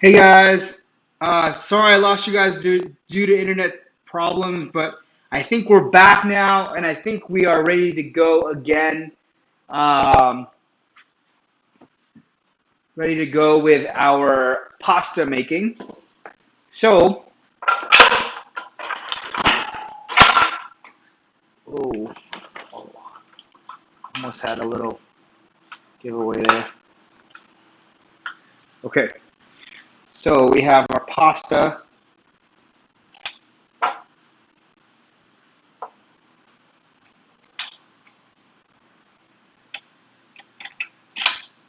Hey guys, sorry I lost you guys due to internet problems, but I think we're back now, and I think we are ready to go again. Um, Ready to go with our pasta making. So, oh, almost had a little giveaway there. Okay, so we have our pasta.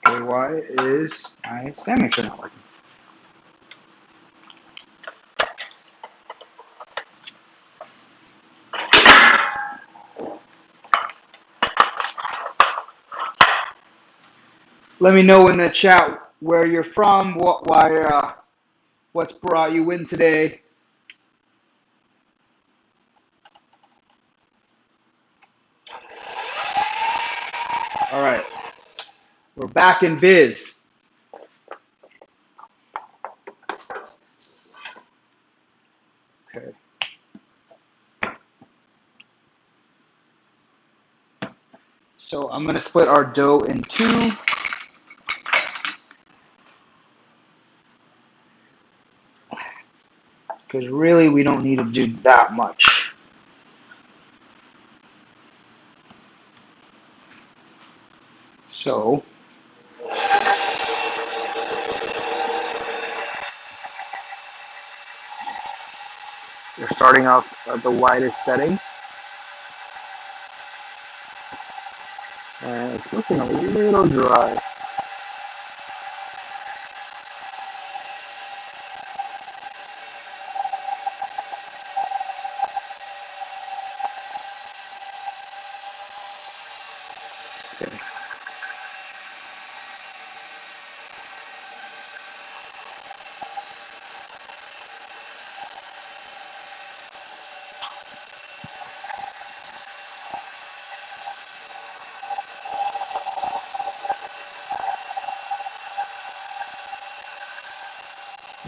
Okay, why is my sandwich not working? Let me know in the chat where you're from, what's brought you in today. All right, we're back in biz. Okay. So I'm going to split our dough in two. Because really we don't need to do that much. So we're starting off at the widest setting. And it's looking a little dry. Okay.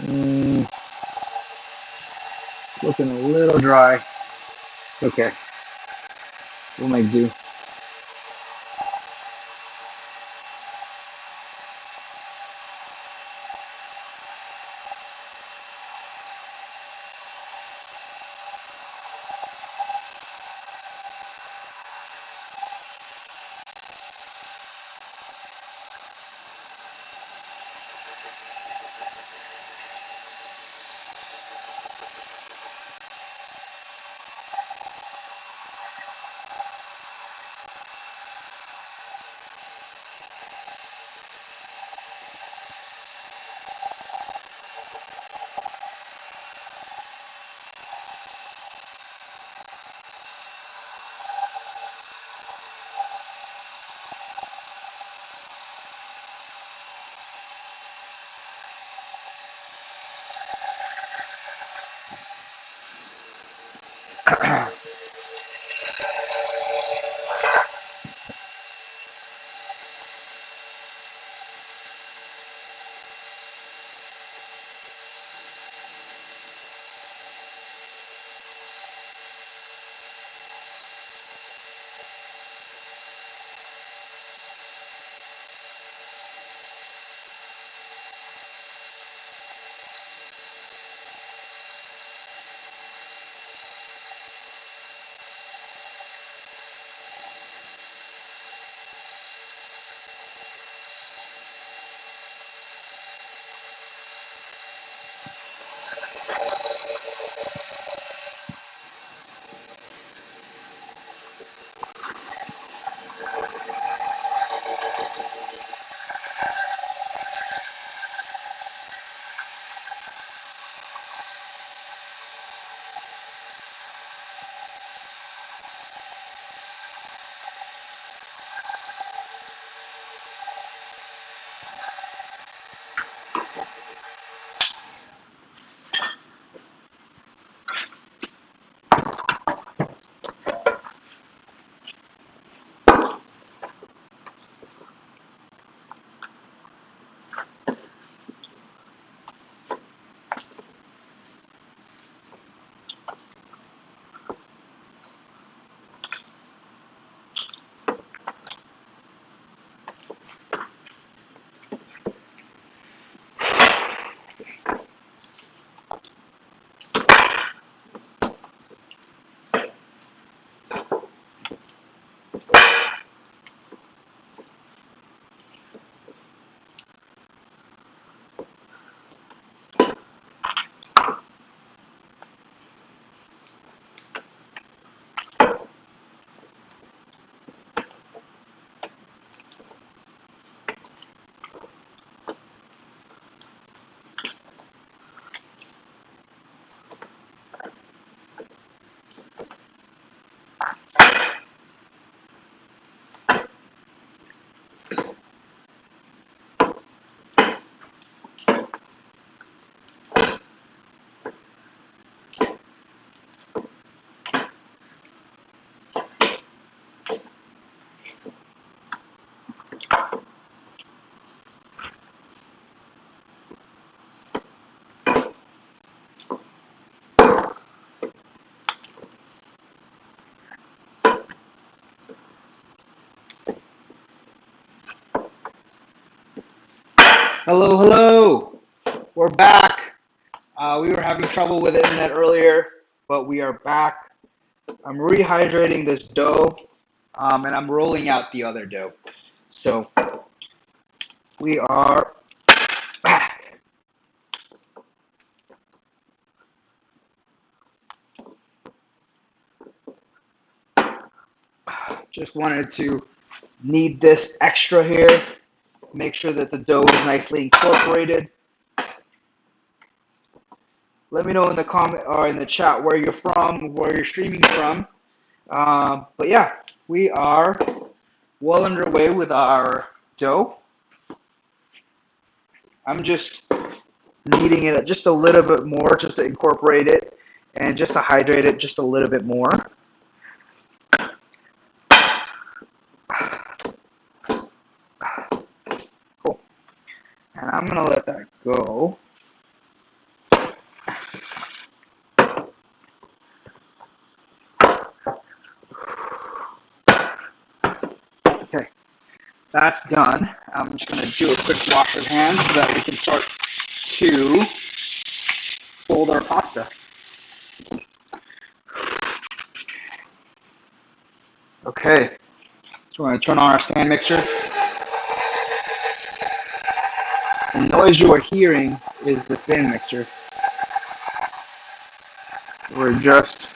Mm, Looking a little dry. Okay, we'll make do. Hello, hello. We're back. We were having trouble with the internet earlier, but we are back. I'm rehydrating this dough, and I'm rolling out the other dough. So we are back. Just wanted to knead this extra here. Make sure that the dough is nicely incorporated. Let me know in the comment or in the chat where you're from, where you're streaming from. But yeah, we are well underway with our dough. I'm just kneading it just a little bit more just to incorporate it and just to hydrate it just a little bit more. Cool. And I'm going to let that go. Okay, that's done. I'm just going to do a quick wash of hands so that we can start to fold our pasta. Okay, so we're going to turn on our stand mixer. The noise you are hearing is the stand mixer. We're just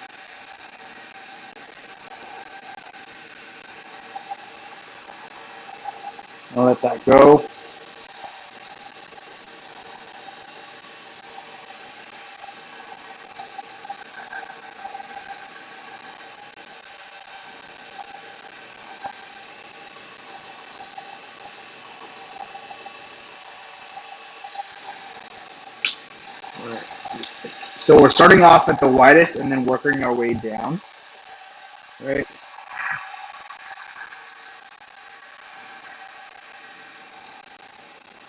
going to let that go. So we're starting off at the widest and then working our way down, right?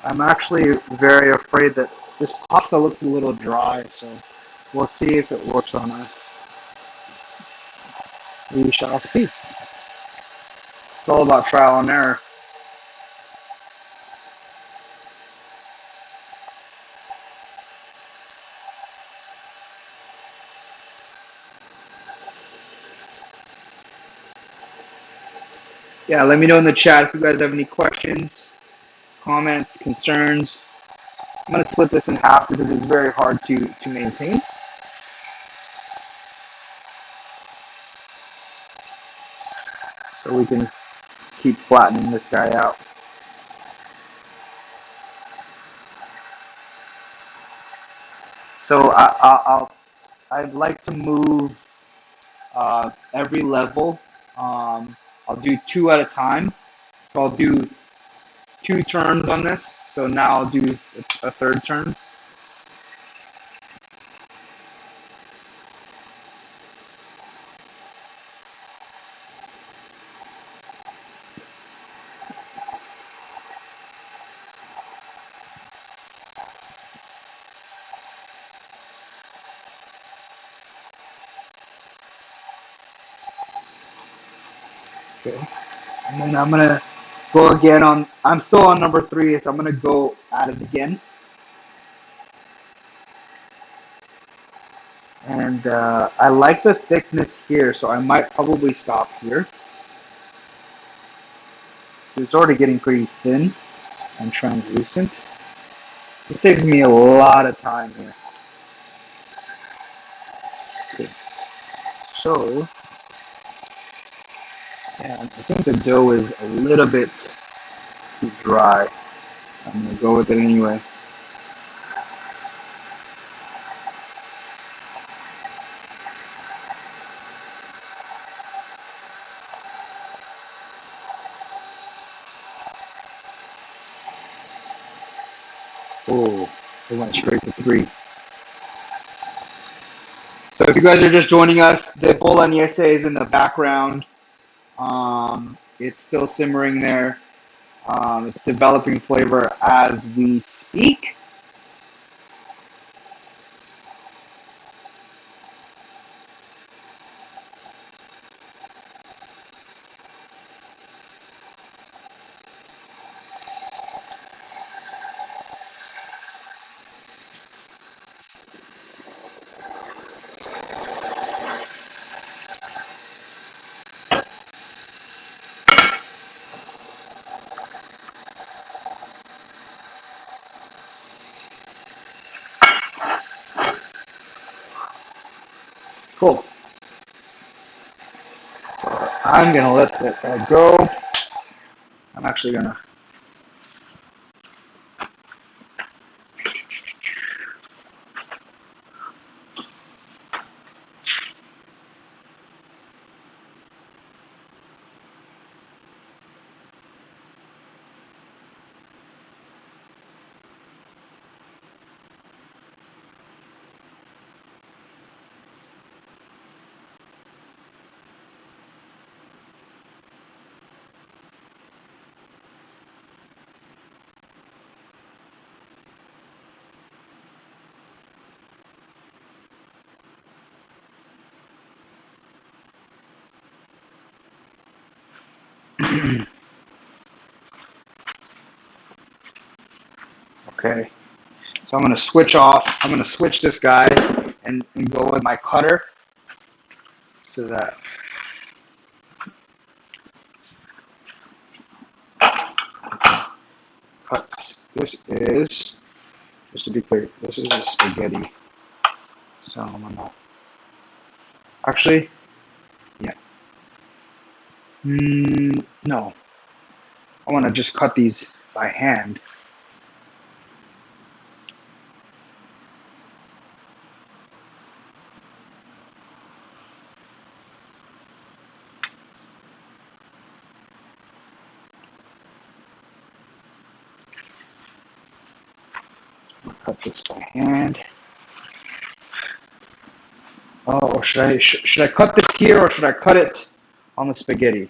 I'm actually very afraid that this pasta looks a little dry, so we'll see if it works on us. We shall see. It's all about trial and error. Yeah, let me know in the chat if you guys have any questions, comments, concerns. I'm going to split this in half because it's very hard to maintain. So we can keep flattening this guy out. So I'd like to move every level. I'll do two at a time. So I'll do two turns on this. So now I'll do a third turn. Okay. And then I'm going to go again on, I'm still on number 3, so I'm going to go at it again. And I like the thickness here, so I might probably stop here. It's already getting pretty thin and translucent. It saves me a lot of time here. Okay. So, yeah, I think the dough is a little bit too dry. I'm going to go with it anyway. Oh, it went straight to 3. So if you guys are just joining us, the bolognese is in the background. It's still simmering there. It's developing flavor as we speak. Cool. So I'm gonna let that go. I'm actually gonna. Okay. So I'm gonna switch off. I'm gonna switch this guy and go with my cutter so that cuts. This is, just to be clear, this is a spaghetti. So I'm gonna actually, yeah. No, I want to just cut these by hand. Cut this by hand. Oh, or should I cut this here or should I cut it on the spaghetti?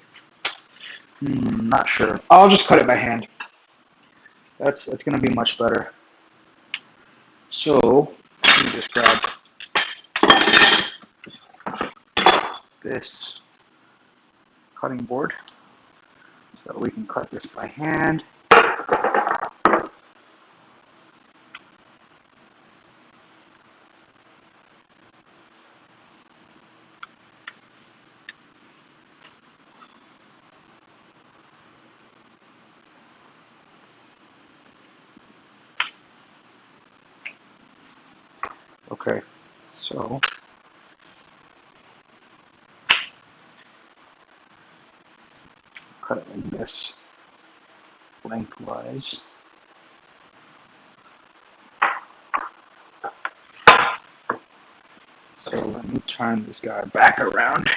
Not sure. I'll just cut it by hand. That's gonna be much better. So let me just grab this cutting board so we can cut this by hand. Okay, so cut it like this, lengthwise. So let me turn this guy back around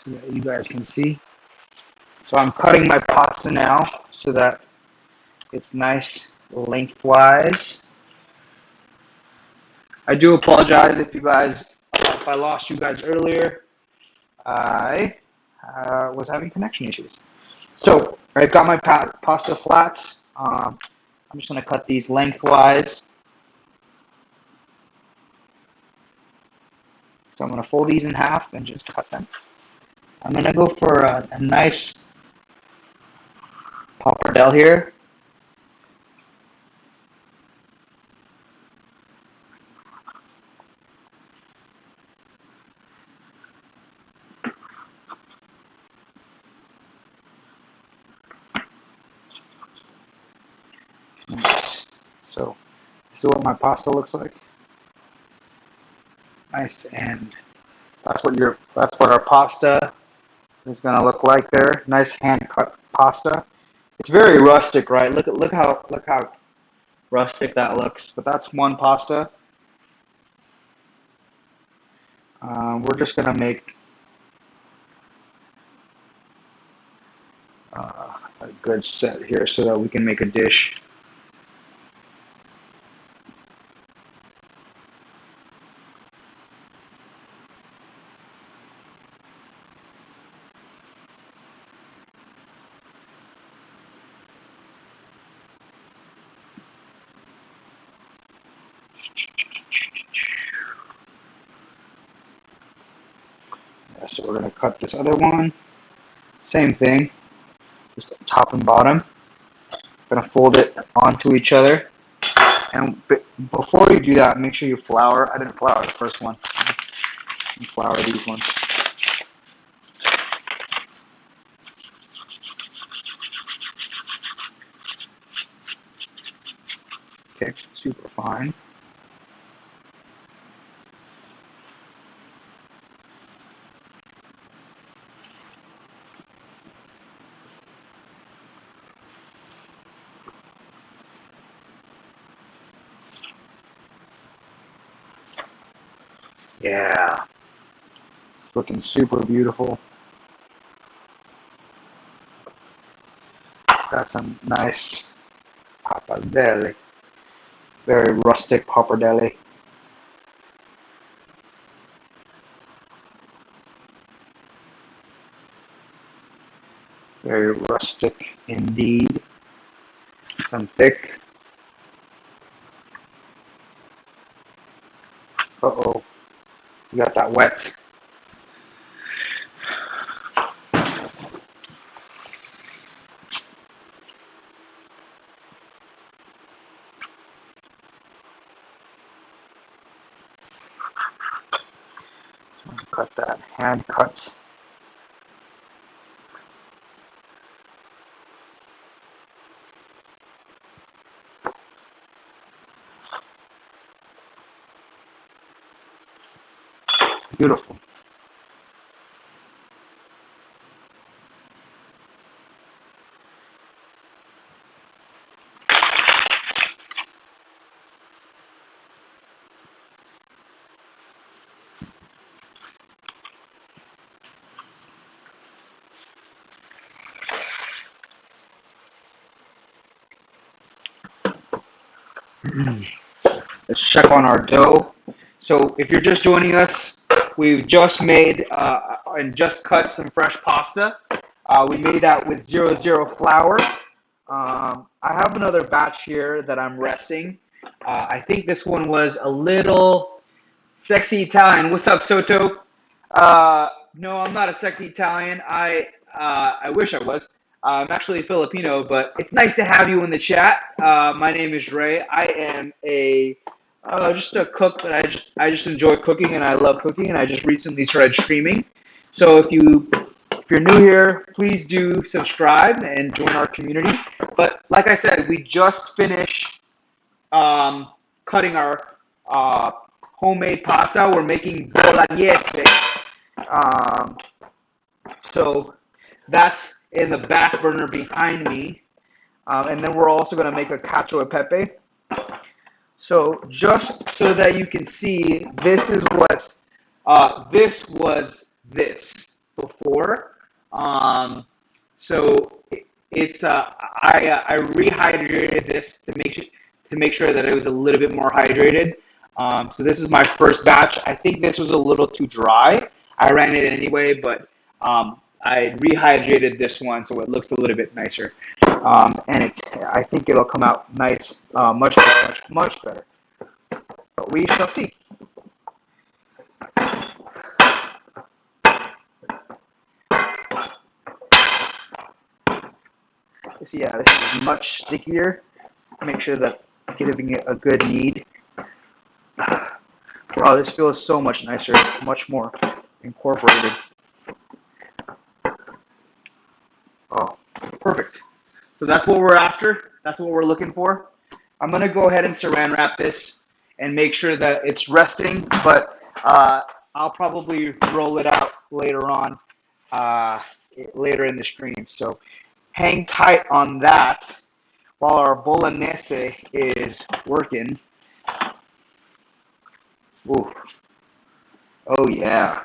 so that you guys can see. So I'm cutting my pasta now so that it's nice lengthwise. I do apologize if I lost you guys earlier. I was having connection issues. So I got my pasta flats. I'm just gonna cut these lengthwise. So I'm gonna fold these in half and just cut them. I'm gonna go for a nice pappardelle here. Nice. So this is what my pasta looks like. Nice, and that's what our pasta is gonna look like there. Nice hand cut pasta. It's very rustic, right? Look how rustic that looks. But that's one pasta. We're just gonna make a good set here so that we can make a dish. Yeah, so we're gonna cut this other one. Same thing, just top and bottom. Gonna fold it onto each other. And before you do that, make sure you flour. I didn't flour the first one. You flour these ones. Okay, super fine. Yeah, it's looking super beautiful. Got some nice pappardelle, very rustic pappardelle. Very rustic indeed. Some thick. Uh-oh, you got that wet. Cut that hand cut. Beautiful. Let's check on our dough. So if you're just joining us, we've just made and just cut some fresh pasta. We made that with 00 flour. I have another batch here that I'm resting. I think this one was a little sexy Italian. What's up, Soto? No, I'm not a sexy Italian. I wish I was. I'm actually Filipino, but it's nice to have you in the chat. My name is Ray. I am a just a cook, but I just enjoy cooking and I love cooking, and I just recently started streaming. So if you're new here, please do subscribe and join our community. But like I said, we just finished cutting our homemade pasta. We're making bolognese. Um, so that's in the back burner behind me. And then we're also going to make a cacio e pepe. So just so that you can see, this was this before. Um, so it's I rehydrated this to make sure that it was a little bit more hydrated. So this is my first batch. I think this was a little too dry. I ran it anyway, but I rehydrated this one so it looks a little bit nicer. And I think it'll come out nice, much better. But we shall see. So yeah, this is much stickier. Make sure that giving it a good knead. Wow, this feels so much nicer, much more incorporated. Oh, perfect. So that's what we're after. That's what we're looking for. I'm gonna go ahead and saran wrap this and make sure that it's resting, but I'll probably roll it out later on, uh, later in the stream. So hang tight on that while our bolognese is working. Ooh. Oh yeah.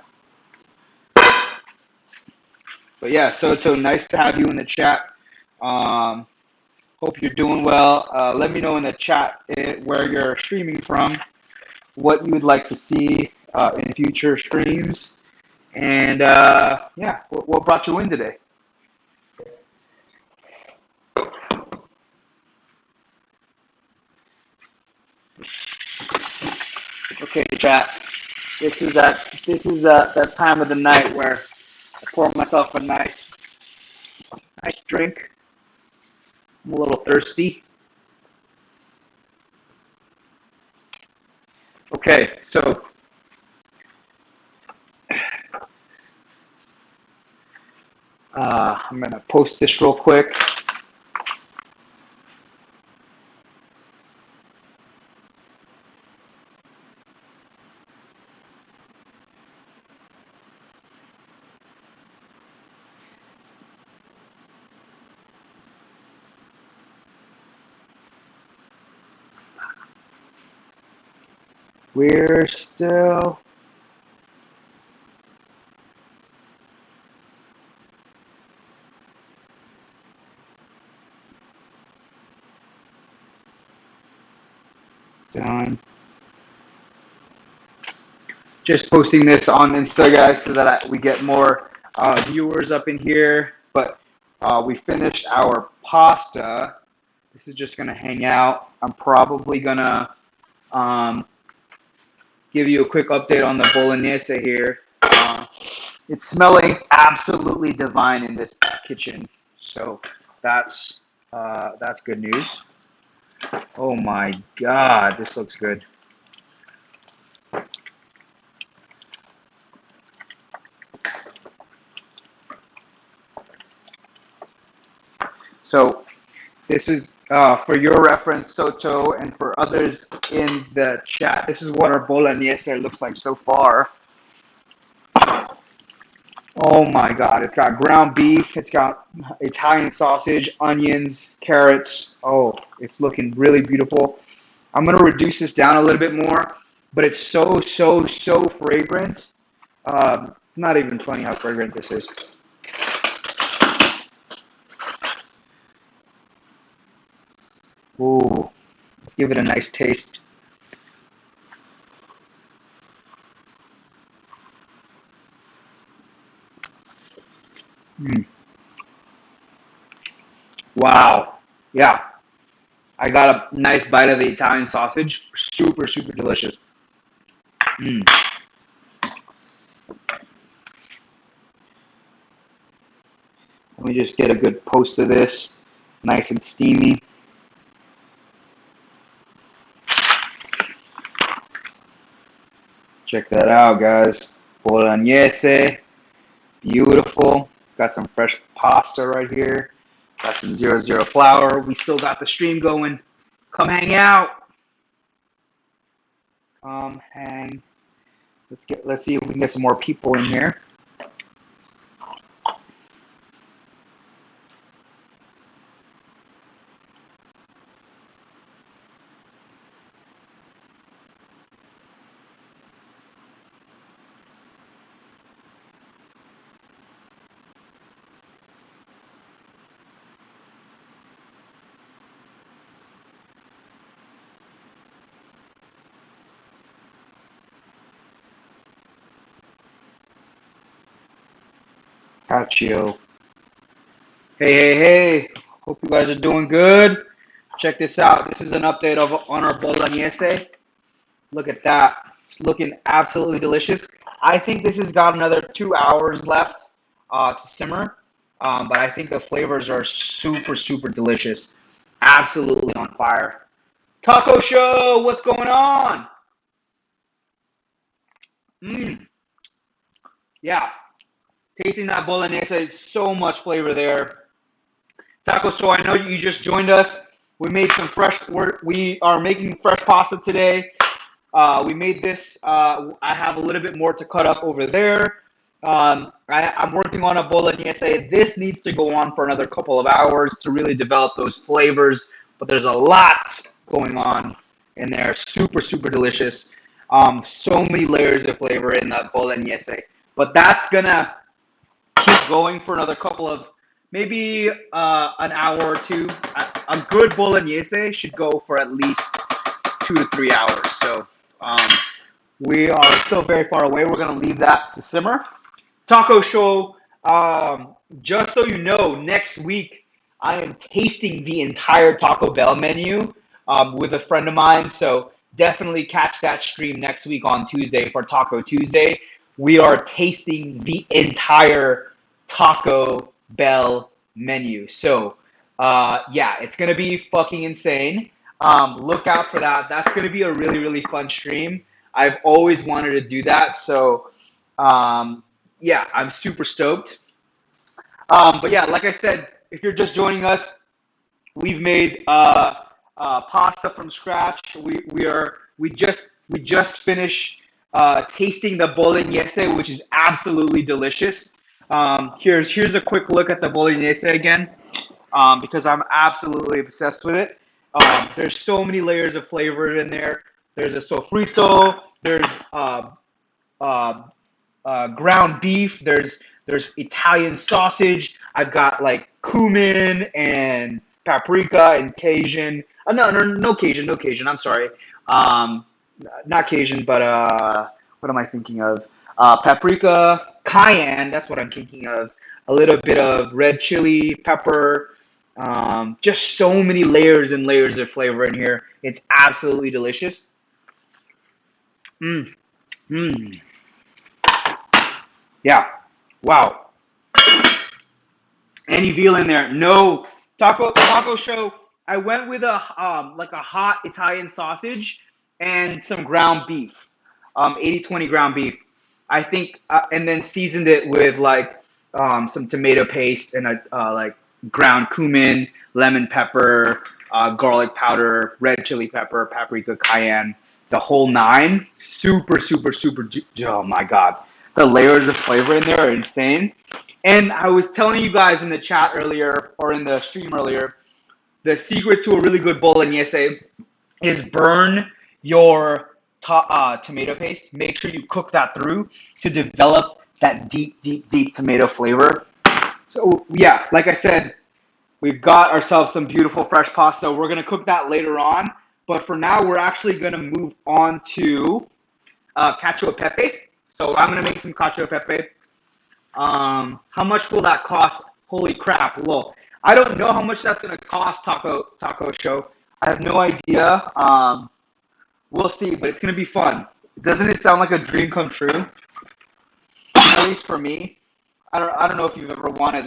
But yeah, so nice to have you in the chat. Um, Hope you're doing well. Let me know in the chat where you're streaming from, what you would like to see in future streams, and yeah, what brought you in today? Okay, chat. This is that time of the night where I pour myself a nice drink. I'm a little thirsty. Okay, so I'm gonna post this real quick. We're still Done. Just posting this on Insta, guys, so that we get more viewers up in here. But we finished our pasta. This is just gonna hang out. I'm probably gonna um, give you a quick update on the bolognese here. It's smelling absolutely divine in this kitchen, so that's good news. Oh my God, this looks good. So this is for your reference, Soto, and for others in the chat. This is what our bolognese looks like so far. Oh my God, it's got ground beef, it's got Italian sausage, onions, carrots. Oh, it's looking really beautiful. I'm gonna reduce this down a little bit more, but it's so fragrant. It's not even funny how fragrant this is. Ooh, let's give it a nice taste. Mm. Wow. Yeah, I got a nice bite of the Italian sausage. Super delicious. Mm. Let me just get a good post of this. Nice and steamy. Check that out, guys. Bolognese. Beautiful. Got some fresh pasta right here. Got some 00 flour. We still got the stream going. Come hang out. Come hang. Let's see if we can get some more people in here. Cacio. Hey. Hope you guys are doing good. Check this out. This is an update on our bolognese. Look at that. It's looking absolutely delicious. I think this has got another 2 hours left to simmer. But I think the flavors are super delicious. Absolutely on fire. Taco show, what's going on? Mmm, yeah. Tasting that bolognese, so much flavor there. Taco show, I know you just joined us. We are making fresh pasta today. We made this. I have a little bit more to cut up over there. I'm working on a bolognese. This needs to go on for another couple of hours to really develop those flavors. But there's a lot going on in there. Super delicious. So many layers of flavor in that bolognese. But that's gonna keep going for another couple of maybe an hour or two. A good bolognese should go for at least 2 to 3 hours. So um, we are still very far away. We're going to leave that to simmer. Taco show. Just so you know, next week I am tasting the entire Taco Bell menu with a friend of mine. So definitely catch that stream next week on Tuesday for Taco Tuesday. We are tasting the entire Taco Bell menu. So yeah, it's gonna be fucking insane. Look out for that. That's gonna be a really fun stream. I've always wanted to do that. So yeah, I'm super stoked. But yeah, like I said, if you're just joining us, we've made pasta from scratch. We just finished tasting the bolognese, which is absolutely delicious. Here's a quick look at the bolognese again, because I'm absolutely obsessed with it. There's so many layers of flavor in there. There's a sofrito. There's uh, ground beef. There's Italian sausage. I've got like cumin and paprika and Cajun. No Cajun. I'm sorry. Um, not Cajun, but what am I thinking of? Paprika, cayenne. That's what I'm thinking of. A little bit of red chili pepper. Just so many layers and layers of flavor in here. It's absolutely delicious. Mm, mm, yeah. Wow. Any veal in there? No. Taco show. I went with a like a hot Italian sausage and some ground beef. 80-20 ground beef. I think, and then seasoned it with like some tomato paste and a like ground cumin, lemon pepper, garlic powder, red chili pepper, paprika, cayenne, the whole nine. Super, super, super. Oh my god, the layers of flavor in there are insane. And I was telling you guys in the chat earlier or in the stream earlier, the secret to a really good bolognese is burn your tomato paste. Make sure you cook that through to develop that deep, deep, deep tomato flavor. So yeah, like I said, we've got ourselves some beautiful fresh pasta. We're gonna cook that later on, but for now, we're actually gonna move on to cacio e pepe. So I'm gonna make some cacio e pepe. How much will that cost? Holy crap! Well, I don't know how much that's gonna cost. Taco show. I have no idea. We'll see, but it's gonna be fun. Doesn't it sound like a dream come true? At least for me. I don't know if you've ever wanted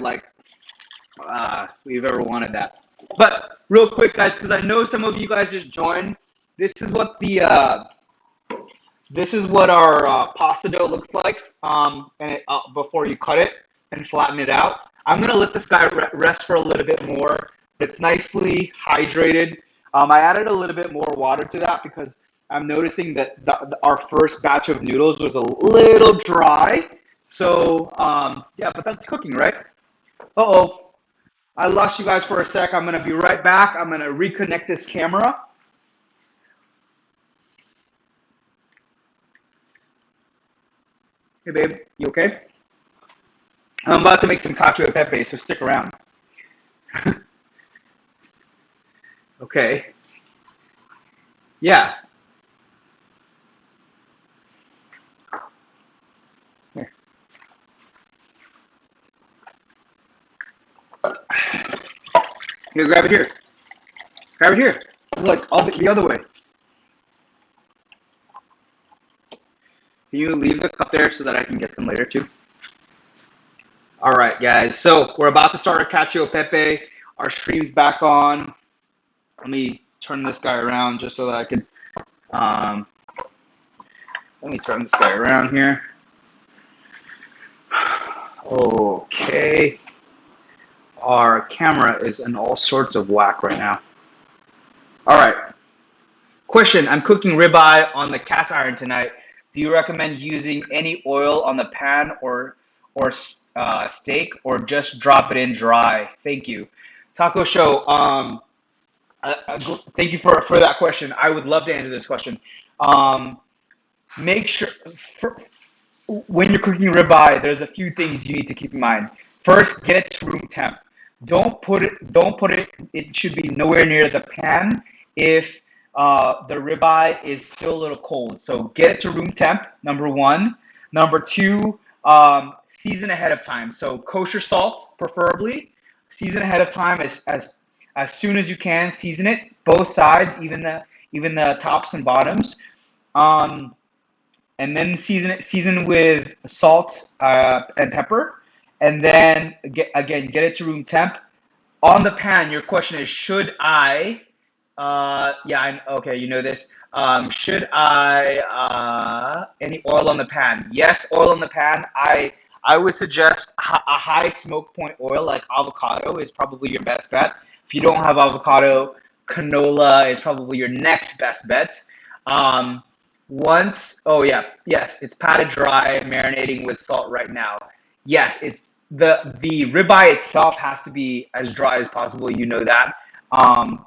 we've ever wanted that. But real quick, guys, because I know some of you guys just joined. This is what the this is what our pasta dough looks like before you cut it and flatten it out. I'm going to let this guy rest for a little bit more. It's nicely hydrated. I added a little bit more water to that because I'm noticing that our first batch of noodles was a little dry. So, yeah, but that's cooking, right? Uh-oh. I lost you guys for a sec. I'm going to be right back. I'm going to reconnect this camera. Hey, babe. You okay? I'm about to make some cacio e pepe, so stick around. Okay. Yeah. Here. Here, grab it here. Grab it here. Look, all the other way. Can you leave the cup there so that I can get some later too? All right, guys. So we're about to start our cacio e pepe. Our stream's back on. Let me turn this guy around just so that I can. Um, Let me turn this guy around here. Okay. Our camera is in all sorts of whack right now. All right. Question, I'm cooking ribeye on the cast iron tonight. Do you recommend using any oil on the pan or steak, or just drop it in dry? Thank you. Taco Show, thank you for that question. I would love to answer this question. Um, Make sure, for, when you're cooking ribeye, there's a few things you need to keep in mind. First, get it to room temp. Don't put it. It should be nowhere near the pan if the ribeye is still a little cold. So get it to room temp. Number one. Number two, season ahead of time. So kosher salt, preferably. Season ahead of time as soon as you can. Season it both sides, even the tops and bottoms. Um, and then season with salt and pepper, and then get it to room temp. On the pan, your question is, should I? Yeah, okay, you know this. Should I any oil on the pan? Yes, oil on the pan. I would suggest a high smoke point oil like avocado is probably your best bet. If you don't have avocado, canola is probably your next best bet. Um, oh yeah, yes, it's patted dry, marinating with salt right now. Yes, it's the ribeye itself has to be as dry as possible. You know that. Um,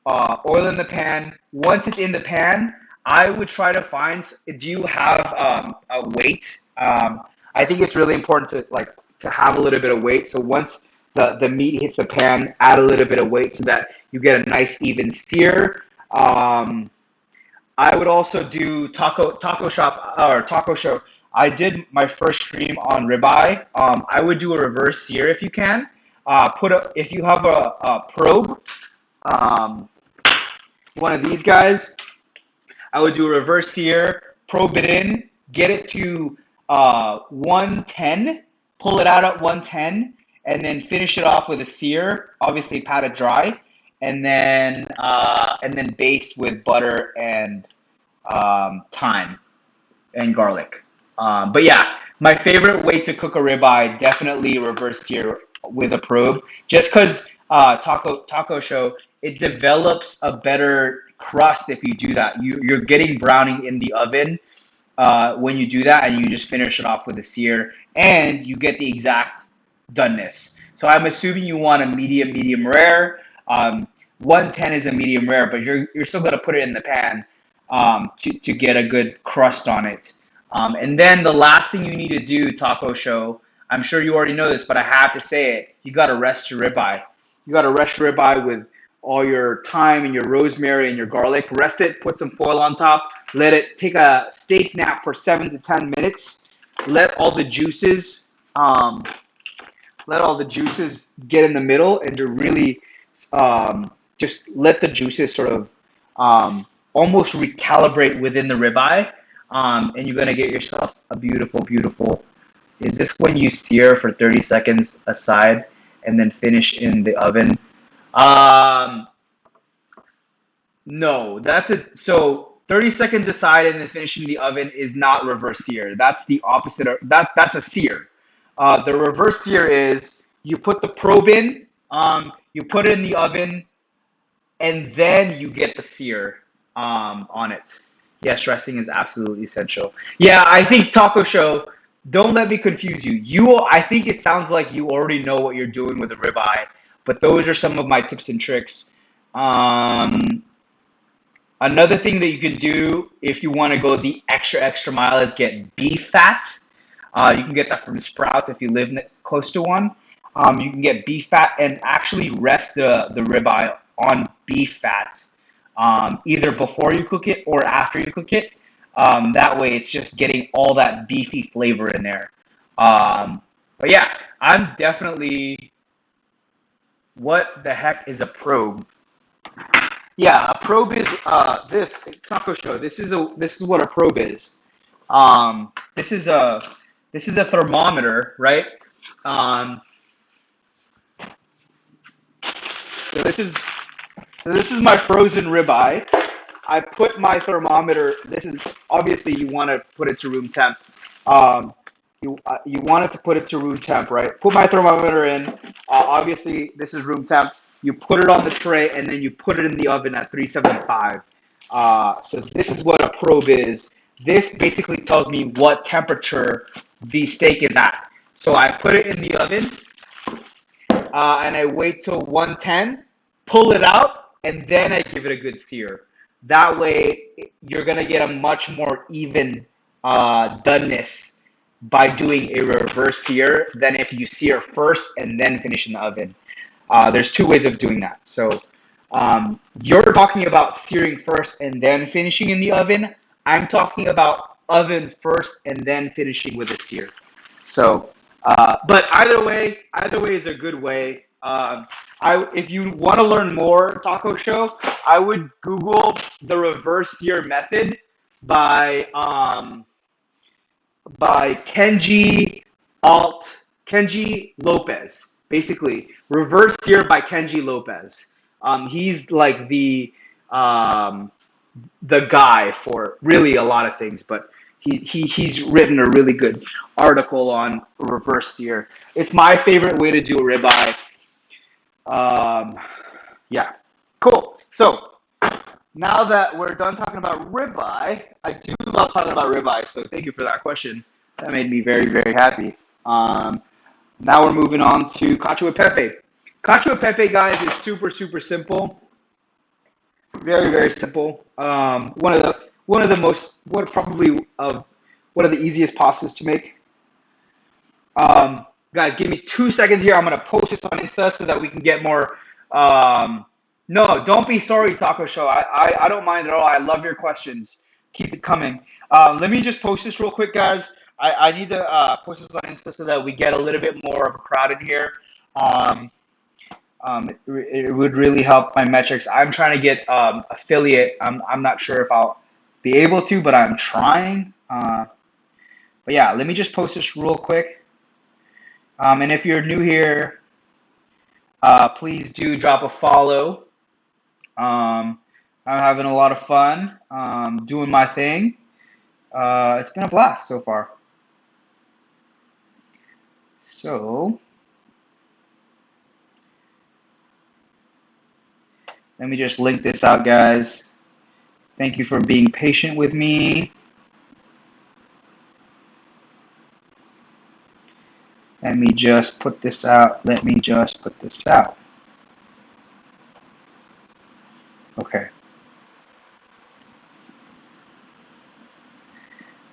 Oil in the pan. Once it's in the pan, I would try to find. Do you have a weight? I think it's really important to have a little bit of weight. So once the meat hits the pan, add a little bit of weight so that you get a nice even sear. Um, I would also do taco shop or taco show. I did my first stream on ribeye. I would do a reverse sear if you can. If you have a probe, um, one of these guys. I would do a reverse sear, probe it in, get it to 110, pull it out at 110, and then finish it off with a sear. Obviously, pat it dry, and then baste with butter and thyme and garlic. But yeah, my favorite way to cook a ribeye, definitely reverse sear with a probe, just because taco show, it develops a better crust if you do that. You're getting browning in the oven when you do that, and you just finish it off with a sear, and you get the exact doneness. So I'm assuming you want a medium rare. 110 is a medium rare, but you're still gonna put it in the pan to get a good crust on it. And then the last thing you need to do, taco show, I'm sure you already know this, but I have to say it. You got to rest your ribeye. You got to rest your ribeye with all your thyme and your rosemary and your garlic. Rest it, put some foil on top, let it take a steak nap for 7 to 10 minutes. Let all the juices, um, let all the juices get in the middle, and to really just let the juices sort of almost recalibrate within the ribeye, and you're gonna get yourself a beautiful, beautiful. Is this when you sear for 30 seconds aside and then finish in the oven? Um, no, so 30 seconds aside and then finishing the oven is not reverse sear. That's the opposite of that's a sear. The reverse sear is you put the probe in, you put it in the oven, and then you get the sear on it. Yes, resting is absolutely essential. Yeah, I think taco show. Don't let me confuse you. I think it sounds like you already know what you're doing with the ribeye, but those are some of my tips and tricks. Um, Another thing that you can do if you want to go the extra mile is get beef fat. You can get that from Sprouts if you live close to one. You can get beef fat and actually rest the ribeye on beef fat, either before you cook it or after you cook it. That way, it's just getting all that beefy flavor in there. But yeah, I'm definitely. What the heck is a probe? Yeah, a probe is this taco show. This is what a probe is. Um, this is a this is a thermometer, right? Um, so this is my frozen ribeye. I put my thermometer. This is obviously you want to put it to room temp. Um, you want it to put it to room temp, right? Put my thermometer in. Obviously, this is room temp. You put it on the tray and then you put it in the oven at 375. So this is what a probe is. This basically tells me what temperature the steak is at. So I put it in the oven and I wait till 110, pull it out, and then I give it a good sear. That way, you're gonna get a much more even doneness by doing a reverse sear than if you sear first and then finish in the oven. There's two ways of doing that. So you're talking about searing first and then finishing in the oven. I'm talking about oven first and then finishing with a sear. So, but either way is a good way. If you want to learn more taco show, I would Google the reverse sear method by by Kenji Lopez. Basically, reverse sear by Kenji Lopez. He's like the guy for really a lot of things, but he's written a really good article on reverse sear. It's my favorite way to do a ribeye. Yeah, cool. So now that we're done talking about ribeye, I do love talking about ribeye. So thank you for that question. That made me very very happy. Now we're moving on to cacio e pepe. Cacio e pepe, guys, is super simple. Very, very simple. One of the most one of the easiest pastas to make. Guys, give me 2 seconds here. I'm gonna post this on Insta so that we can get more. No, don't be sorry, Taco Show. I don't mind at all. I love your questions. Keep it coming. Let me just post this real quick, guys. I need to post this on Insta so that we get a little bit more of a crowd in here. Um, it would really help my metrics. I'm trying to get affiliate. I'm not sure if I'll be able to, but I'm trying. But yeah, let me just post this real quick. And if you're new here, please do drop a follow. I'm having a lot of fun doing my thing. It's been a blast so far. So let me just link this out, guys. Thank you for being patient with me. Let me just put this out. Okay.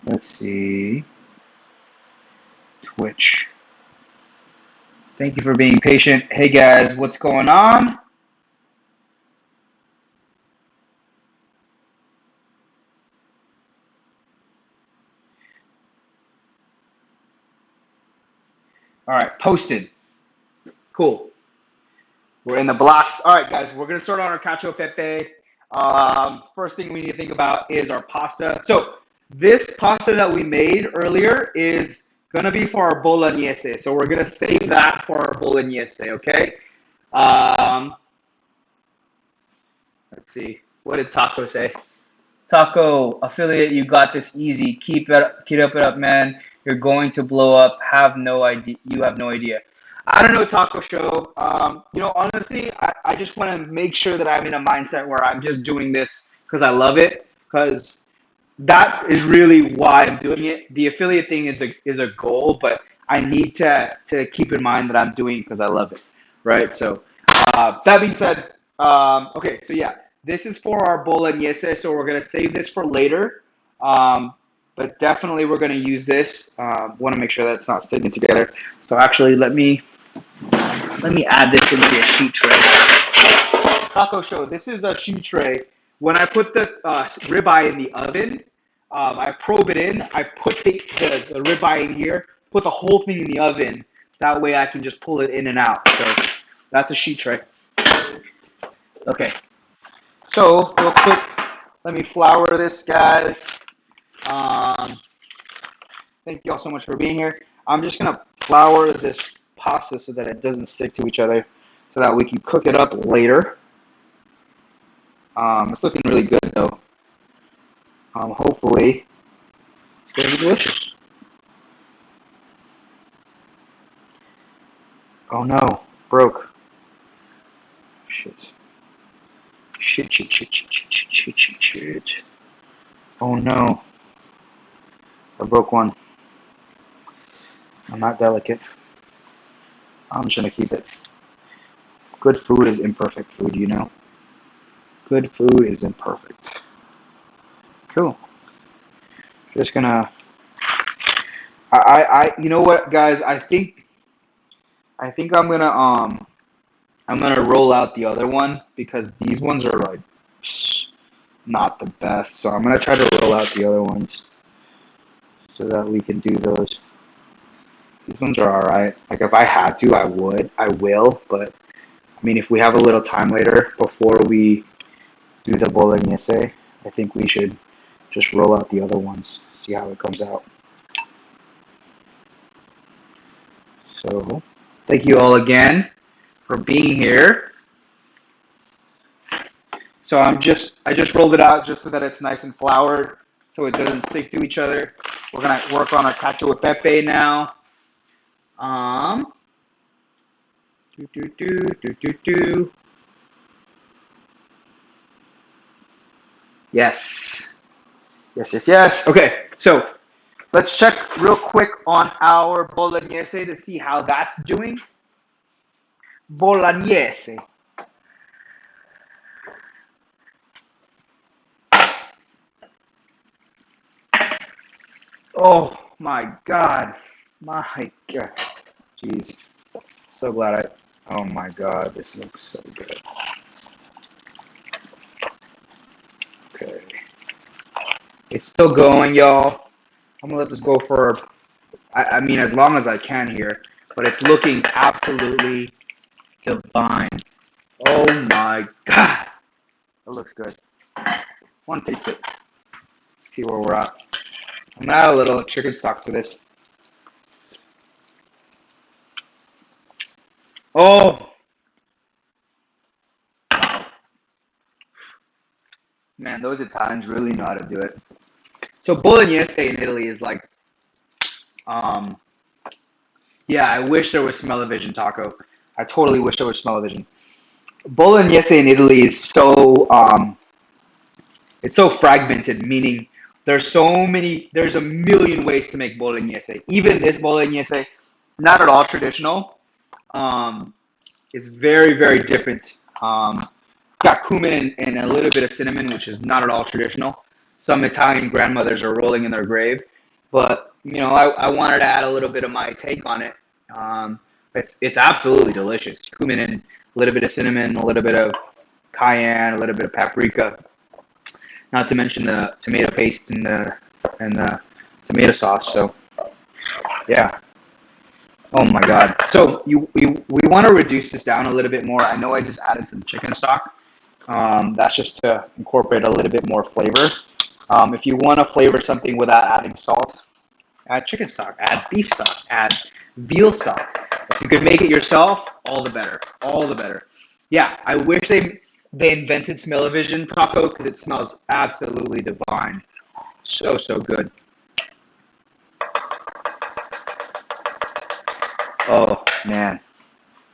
Let's see. Twitch. Thank you for being patient. Hey guys, what's going on? All right, posted. Cool. We're in the blocks. All right, guys, we're going to start on our cacio pepe. First thing we need to think about is our pasta. So this pasta that we made earlier is going to be for our bolognese. So we're going to save that for our bolognese, okay? Um, let's see. What did Taco say? Taco, affiliate, you got this easy. Keep it up, man. You're going to blow up. Have no idea. You have no idea. I don't know, Taco Show. Honestly, I just want to make sure that I'm in a mindset where I'm just doing this because I love it. Because that is really why I'm doing it. The affiliate thing is a goal, but I need to keep in mind that I'm doing it because I love it, right? So that being said, okay, so yeah, this is for our bolognese, so we're gonna save this for later. But definitely we're gonna use this. Want to make sure that it's not sticking together. So actually, let me add this into a sheet tray. Taco Show. This is a sheet tray. When I put the ribeye in the oven, I probe it in. I put the ribeye in here, put the whole thing in the oven. That way I can just pull it in and out. So that's a sheet tray. Okay. So real quick, let me flour this, guys. Um, Thank you all so much for being here. I'm just gonna flour this pasta so that it doesn't stick to each other, so that we can cook it up later. It's looking really good though. Hopefully, it's gonna be delicious. Oh no, broke. Shit. Shit. Oh no, I broke one. I'm not delicate. I'm just gonna keep it. Good food is imperfect food, you know? Good food is imperfect. Cool. Just gonna. You know what, guys? I think I'm gonna roll out the other one because these ones are like not the best. So I'm gonna try to roll out the other ones so that we can do those. These ones are alright. Like if I had to, I would. I will. But I mean, if we have a little time later before we do the bolognese, I think we should just roll out the other ones. See how it comes out. So thank you all again for being here. So I just rolled it out just so that it's nice and floured, so it doesn't stick to each other. We're gonna work on our cacio e pepe now. Um, do do do do do do. Yes, yes. Okay, so let's check real quick on our bolognese to see how that's doing. Bolognese. Oh my god, my god. Jeez, so glad I. Oh my god, this looks so good. It's still going, y'all. I'm gonna let this go for, I mean, as long as I can here. But it's looking absolutely divine. Oh my God. That looks good. I want to taste it. See where we're at. I'm gonna add a little chicken stock to this. Oh, man, those Italians really know how to do it. So bolognese in Italy is like, um, yeah, I wish there was smell-o-vision taco. I totally wish there was smell-o-vision. Bolognese in Italy is so, it's so fragmented, meaning there's a million ways to make bolognese. Even this bolognese, not at all traditional, um, is very, very different. It's got cumin and a little bit of cinnamon, which is not at all traditional. Some Italian grandmothers are rolling in their grave, but I wanted to add a little bit of my take on it. It's absolutely delicious. Cumin and a little bit of cinnamon, a little bit of cayenne, a little bit of paprika. Not to mention the tomato paste and the tomato sauce. So yeah. Oh my God. So we want to reduce this down a little bit more. I know I just added some chicken stock. That's just to incorporate a little bit more flavor. If you want to flavor something without adding salt, add chicken stock, add beef stock, add veal stock. If you could make it yourself, all the better. All the better. Yeah, I wish they invented smell-o-vision taco because it smells absolutely divine. So, so good. Oh, man.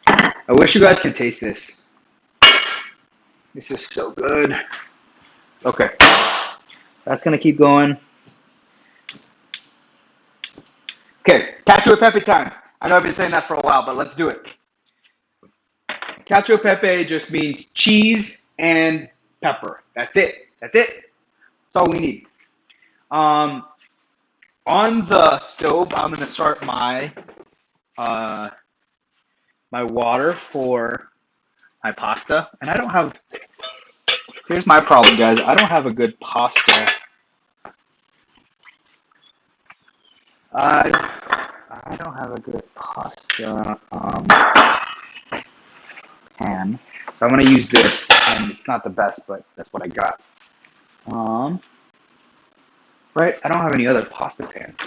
I wish you guys could taste this. This is so good. Okay, that's going to keep going. Okay, cacio e pepe time. I know I've been saying that for a while, but let's do it. Cacio e pepe just means cheese and pepper. That's it. That's it. That's all we need. Um, on the stove, I'm going to start uh, my water for my pasta, and I don't have. Here's my problem, guys. I don't have a good pasta. I don't have a good pasta pan, so I'm gonna use this, and it's not the best, but that's what I got. Um, right? I don't have any other pasta pans.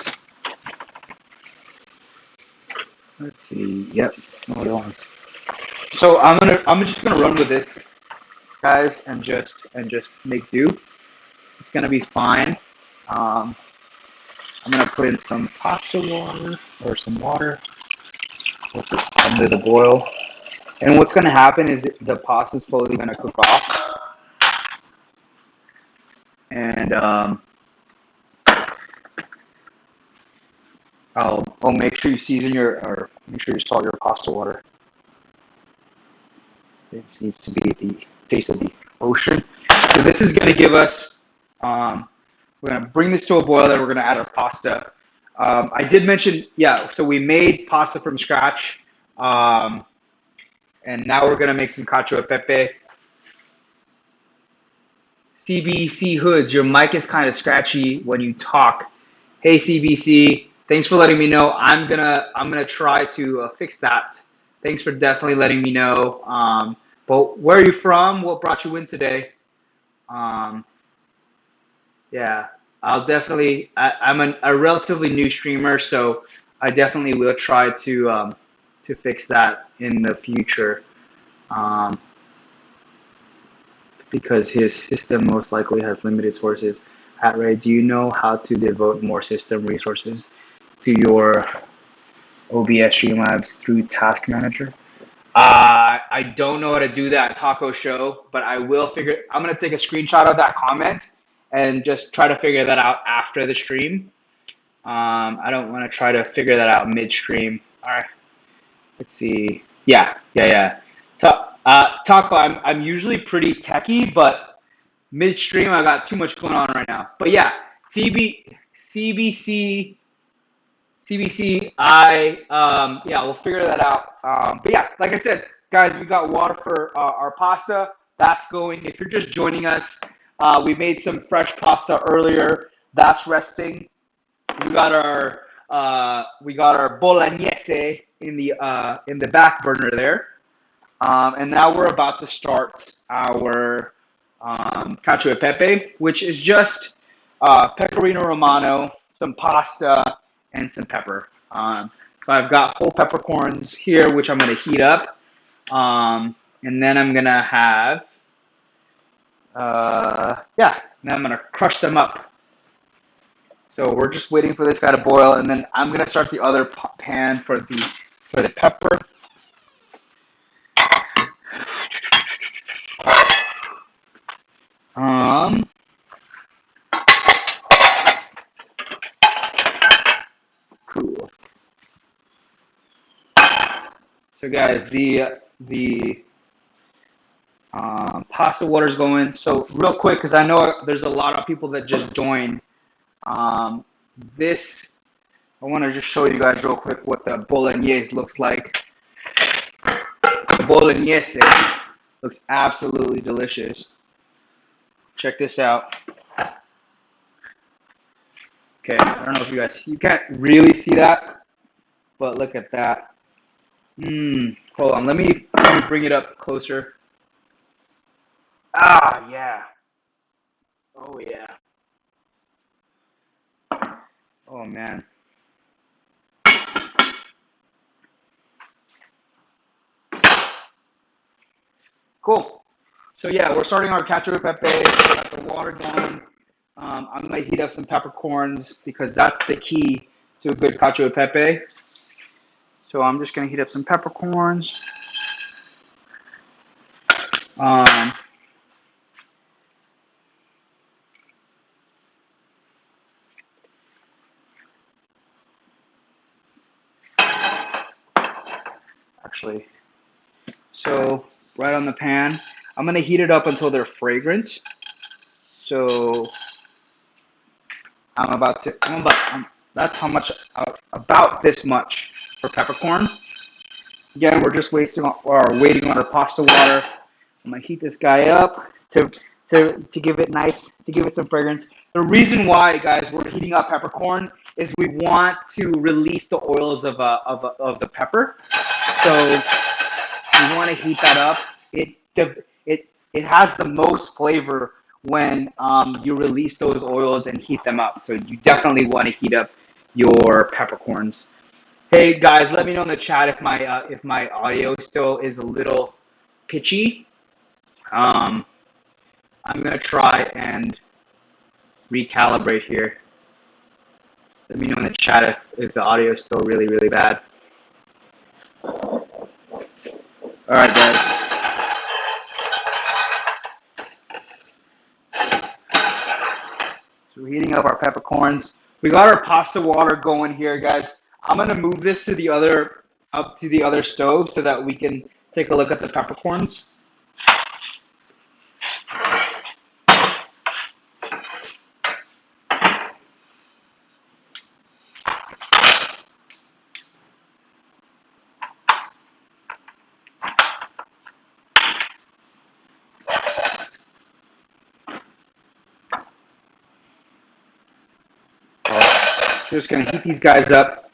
Let's see. Yep. No other ones. So I'm just gonna run with this, guys, and just make do. It's gonna be fine. Um, I'm gonna put in some pasta water or some water under the boil. And what's gonna happen is the pasta is slowly gonna cook off, and I'll make sure you season or make sure you salt your pasta water. This needs to be the taste of the ocean. So this is gonna give us. We're gonna bring this to a boil, and we're gonna add our pasta. I did mention, yeah. So we made pasta from scratch, and now we're gonna make some cacio e pepe. CBC Hoods, your mic is kind of scratchy when you talk. Hey CBC, thanks for letting me know. I'm gonna try to fix that. Thanks for definitely letting me know. But where are you from? What brought you in today? Um, yeah, I'll definitely. I'm a relatively new streamer, so I definitely will try to fix that in the future. Um, because his system most likely has limited sources. At Ray, do you know how to devote more system resources to your OBS Streamlabs through Task Manager? I don't know how to do that Taco Show, but I will figure. I'm gonna take a screenshot of that comment and just try to figure that out after the stream. I don't want to try to figure that out midstream. All right, let's see. Yeah, yeah, yeah. Taco, I'm usually pretty techie, but midstream I got too much going on right now. But yeah, CBC yeah, we'll figure that out. But yeah, like I said, guys, we got water for our pasta. That's going. If you're just joining us, we made some fresh pasta earlier. That's resting. We got our bolognese in the back burner there. And now we're about to start our cacio e pepe, which is just pecorino romano, some pasta, and some pepper. So I've got whole peppercorns here, which I'm going to heat up. And then I'm going to have, then I'm going to crush them up. So we're just waiting for this guy to boil, and then I'm going to start the other pan for the pepper. Cool. So guys, the pasta water's going. So real quick, because I know there's a lot of people that just joined. This I want to just show you guys real quick what the bolognese looks like. The bolognese looks absolutely delicious. Check this out. Okay, I don't know if you can't really see that, but look at that. Hold on, let me bring it up closer. Ah, yeah. Oh, yeah. Oh, man. Cool. So yeah, we're starting our cacio e pepe. Got the water going. I'm gonna heat up some peppercorns because that's the key to a good cacio e pepe. So I'm just gonna heat up some peppercorns. Um, actually, so right on the pan. I'm gonna heat it up until they're fragrant. So that's how much, about this much for peppercorn. Again, we're just waiting on our pasta water. I'm gonna heat this guy up to give it some fragrance. The reason why, guys, we're heating up peppercorn is we want to release the oils of the pepper. So we want to heat that up. It has the most flavor when you release those oils and heat them up. So you definitely want to heat up your peppercorns. Hey guys, let me know in the chat if my audio still is a little pitchy. I'm gonna try and recalibrate here. Let me know in the chat if the audio is still really, really bad. All right, guys. So we're heating up our peppercorns. We got our pasta water going here, guys. I'm gonna move this to the other stove so that we can take a look at the peppercorns. So just gonna heat these guys up.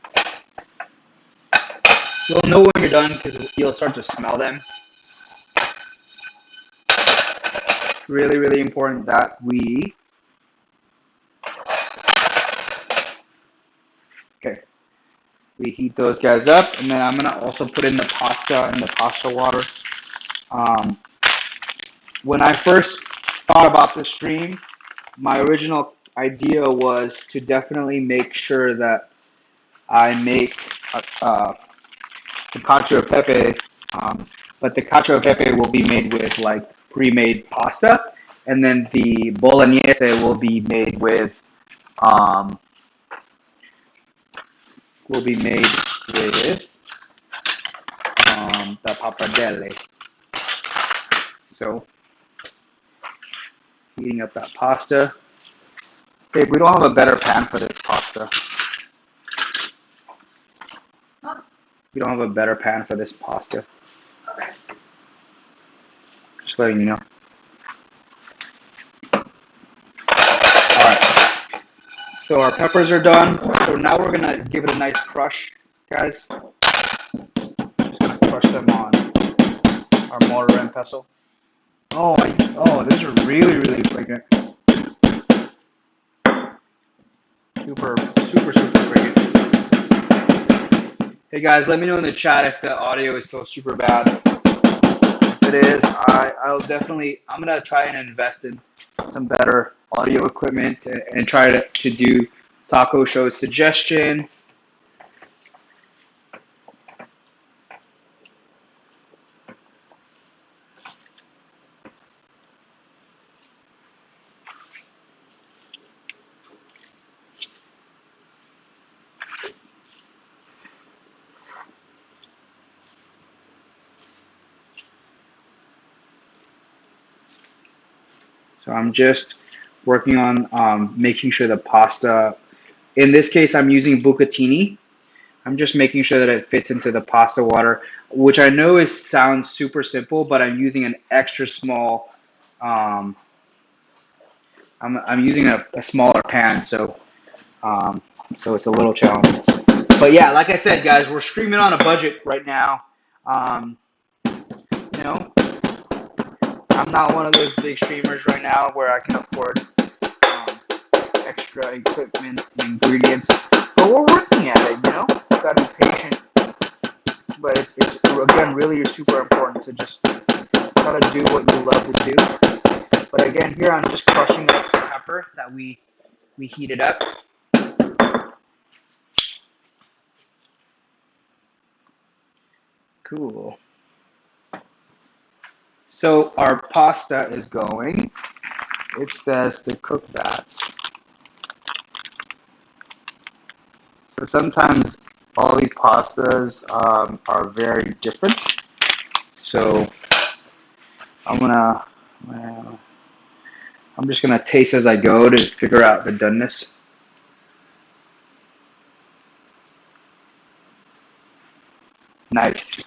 You'll know when you're done because you'll start to smell them. Really, really important that we heat those guys up, and then I'm gonna also put in the pasta water. When I first thought about the stream, my original idea was to definitely make sure that I make the cacio e pepe, but the cacio e pepe will be made with like pre-made pasta, and then the bolognese will be made with um, the pappardelle. So heating up that pasta. Babe, we don't have a better pan for this pasta. We don't have a better pan for this pasta. Okay. Just letting you know. Alright. So our peppers are done. So now we're gonna give it a nice crush, guys. Just gonna crush them on our mortar and pestle. Oh, these are really fragrant. Super, super, super fragrant. Hey guys, let me know in the chat if the audio is still super bad. If it is, I'm gonna try and invest in some better audio equipment and try to do taco show suggestion. So I'm just working on making sure the pasta. In this case, I'm using bucatini. I'm just making sure that it fits into the pasta water, which I know sounds super simple, but I'm using an extra small. Um, I'm using a smaller pan, um, so it's a little challenging. But yeah, like I said, guys, we're streaming on a budget right now. Um, you know, I'm not one of those big streamers right now where I can afford um, extra equipment and ingredients, but we're working at it. Got to be patient. But it's again really super important to just try to do what you love to do. But again, here I'm just crushing up the pepper that we heated up. Cool. So our pasta is going. It says to cook that. So sometimes all these pastas are very different. So I'm gonna, I'm just gonna taste as I go to figure out the doneness. Nice.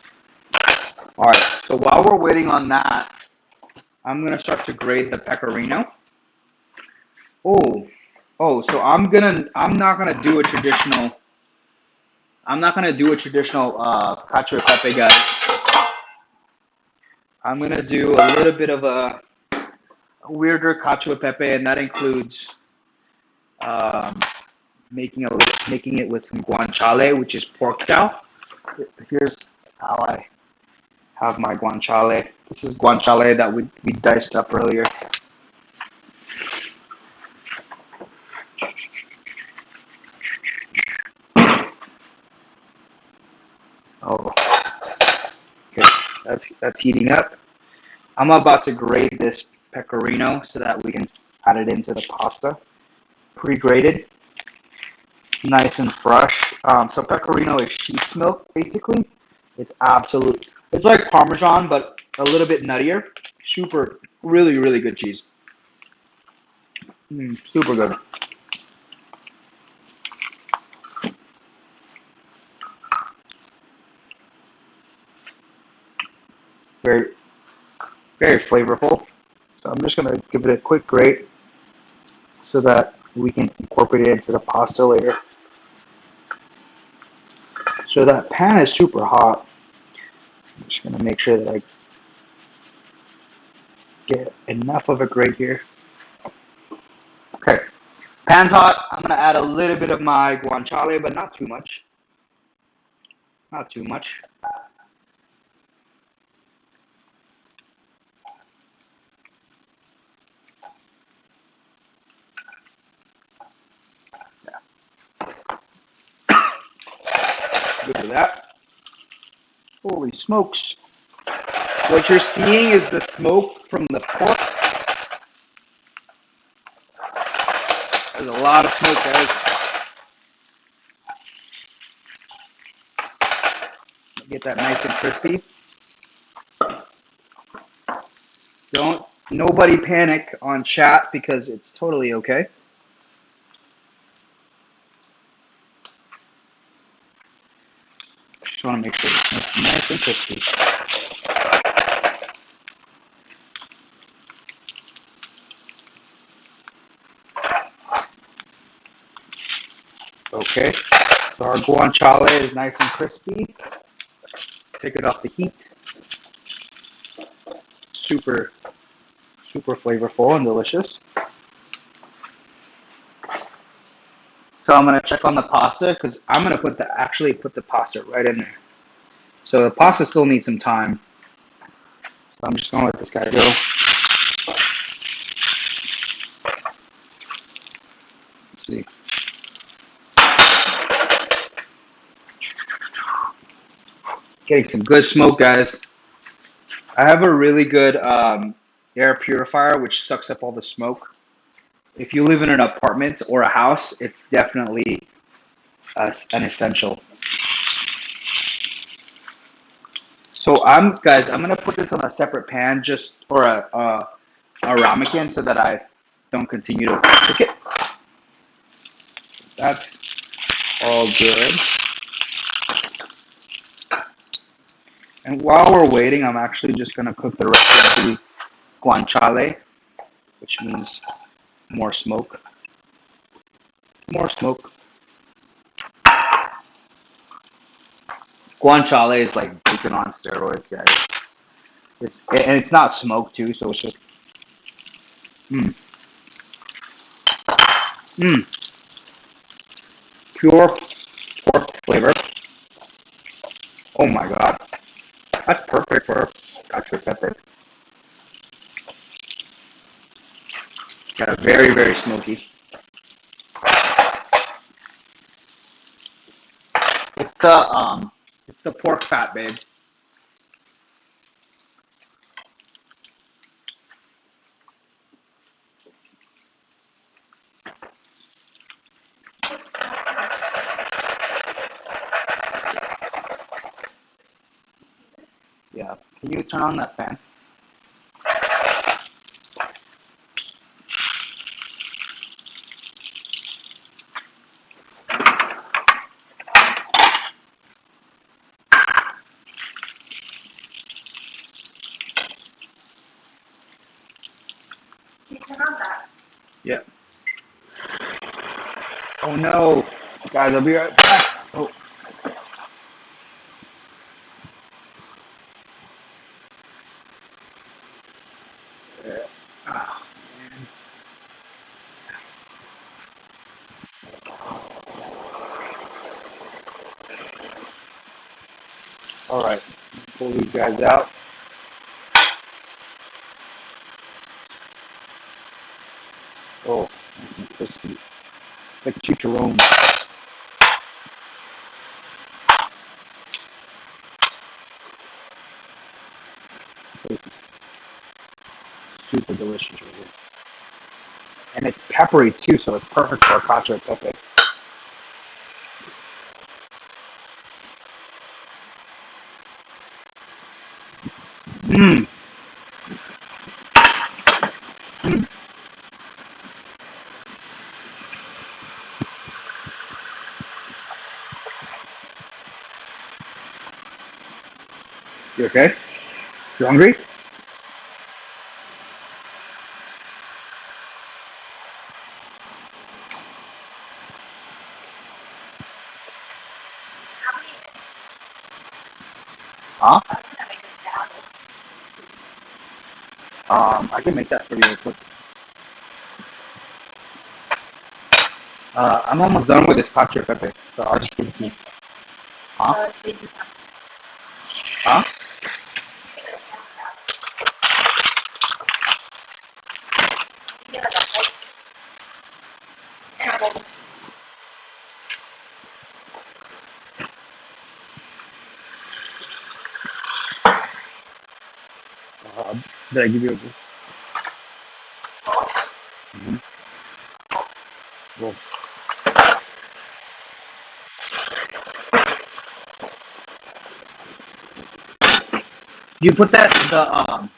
All right. So while we're waiting on that, I'm gonna start to grate the pecorino. Oh, So I'm not gonna do a traditional. I'm not gonna do a traditional cacio e pepe, guys. I'm gonna do a little bit of a weirder cacio e pepe, and that includes um, making it with some guanciale, which is pork chow. Here's how I have my guanciale. This is guanciale that we diced up earlier. Oh, okay, that's heating up. I'm about to grate this pecorino so that we can add it into the pasta. Pre-grated, it's nice and fresh. So pecorino is sheep's milk, basically. It's like Parmesan, but a little bit nuttier. Super, really good cheese. Super good. Very, very flavorful. So I'm just gonna give it a quick grate so that we can incorporate it into the pasta later. So that pan is super hot. I'm just gonna make sure that I get enough of a grate here. Okay, pan's hot. I'm gonna add a little bit of my guanciale, but not too much. Not too much. Good for that. Holy smokes. What you're seeing is the smoke from the pork. There's a lot of smoke, guys. Get that nice and crispy. Nobody panic on chat because it's totally okay. Just want to make sure it's nice and crispy. Okay, so our guanciale is nice and crispy. Take it off the heat. Super, super flavorful and delicious. So I'm gonna check on the pasta because I'm gonna actually put the pasta right in there. So the pasta still needs some time. So I'm just gonna let this guy go. Let's see. Getting some good smoke, guys. I have a really good air purifier which sucks up all the smoke. If you live in an apartment or a house, it's definitely an essential. So I'm gonna put this on a separate pan, just or a ramekin, so that I don't continue to cook it. That's all good. And while we're waiting, I'm actually just gonna cook the rest of the guanciale, which means more smoke. More smoke. Guanciale is like bacon on steroids, guys. It's not smoked too, so it's just mm, mm, pure pork flavor. Oh my god, that's perfect for cacio e pepe. Yeah, very very smoky. It's the pork fat, babe. Yeah. Can you turn on that fan? Can you turn on that? Yeah. Oh no, guys, I'll be right back. Oh, yeah. Ah, man. All right, pull these guys out. Oh, nice and crispy. It's like chicharron. So this is super delicious, really. And it's peppery too, so it's perfect for a cacio e pepe. Mmm. Mm. You okay? You hungry? How many minutes? Huh? I was gonna make a salad. I can make that for you real quick. I'm almost done with this cacio e pepe, so I'll just give you. Huh? It's been Huh? like a plate. And a bowl. Uh, did I give you a? Mm-hmm. Well, you put that the